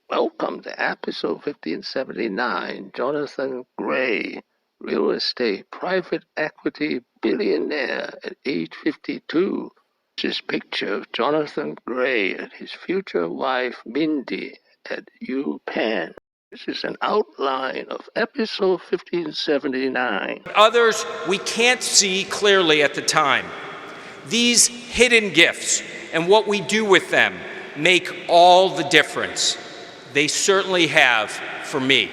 Welcome to episode 1579. Jonathan Gray, real estate private equity billionaire at age 52. This is a picture of Jonathan Gray and his future wife Mindy at U Penn. This is an outline of episode 1579. Others we can't see clearly at the time. These hidden gifts and what we do with them make all the difference. They certainly have for me.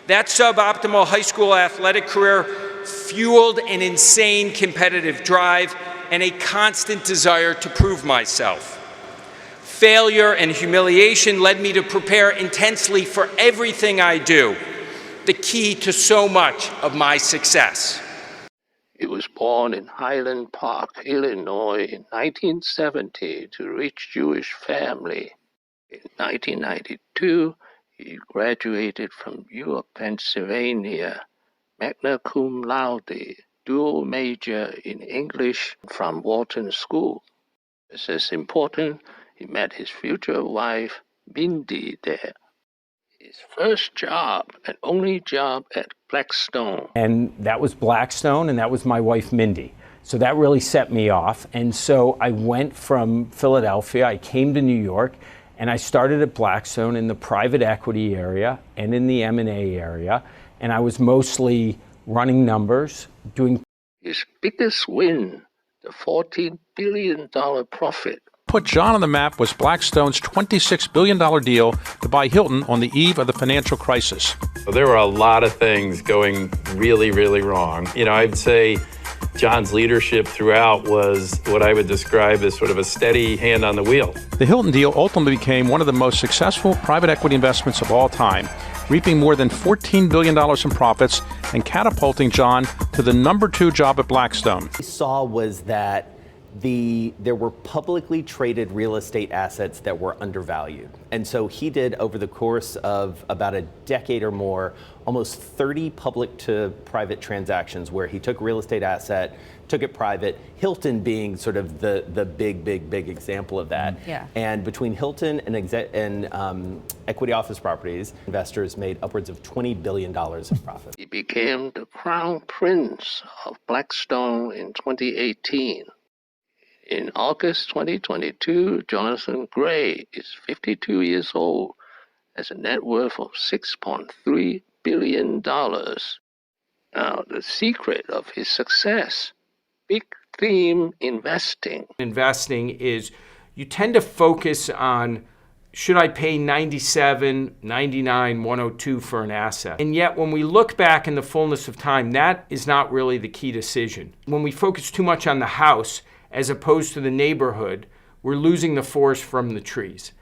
That suboptimal high school athletic career fueled an insane competitive drive and a constant desire to prove myself. Failure and humiliation led me to prepare intensely for everything I do, the key to so much of my success. He was born in Highland Park, Illinois in 1970 to a rich Jewish family. In 1992, he graduated from U Penn, Pennsylvania, magna cum laude, dual major in English from Wharton School. This is important. He met his future wife, Mindy, there. His first job and only job at Blackstone. And that was Blackstone, and that was my wife, Mindy. So that really set me off. And so I went from Philadelphia, I came to New York, and I started at Blackstone in the private equity area and in the M&A area. And I was mostly running numbers, doing... His biggest win, the $14 billion profit. Put John on the map was Blackstone's $26 billion deal to buy Hilton on the eve of the financial crisis. There were a lot of things going really, really wrong. I'd say John's leadership throughout was what I would describe as sort of a steady hand on the wheel. The Hilton deal ultimately became one of the most successful private equity investments of all time, reaping more than $14 billion in profits and catapulting John to the number 2 job at Blackstone. What we saw was that there were publicly traded real estate assets that were undervalued. And so he did, over the course of about a decade or more, almost 30 public to private transactions where he took real estate asset, took it private, Hilton being sort of the big example of that. Yeah. And between Hilton and equity office properties, investors made upwards of $20 billion in profit. He became the crown prince of Blackstone in 2018. In August 2022, Jonathan Gray is 52 years old, has a net worth of $6.3 billion. Now, the secret of his success, big theme investing. Investing is you tend to focus on, should I pay 97, 99, 102 for an asset? And yet when we look back in the fullness of time, that is not really the key decision. When we focus too much on the house, as opposed to the neighborhood, we're losing the forest from the trees.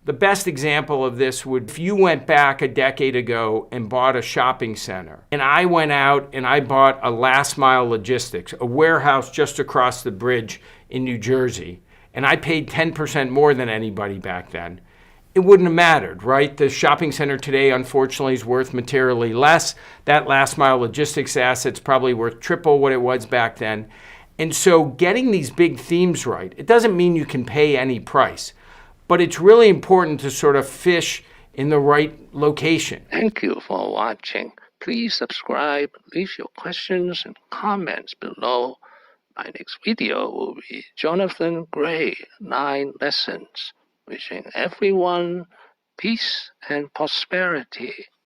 The best example of this would, if you went back a decade ago and bought a shopping center, and I went out and I bought a last mile logistics, a warehouse just across the bridge in New Jersey, and I paid 10% more than anybody back then, it wouldn't have mattered, right? The shopping center today, unfortunately, is worth materially less. That last mile logistics asset's probably worth triple what it was back then. And so getting these big themes right, it doesn't mean you can pay any price, but it's really important to sort of fish in the right location. Thank you for watching. Please subscribe, leave your questions and comments below. My next video will be Jonathan Gray, 9 lessons. Wishing everyone peace and prosperity.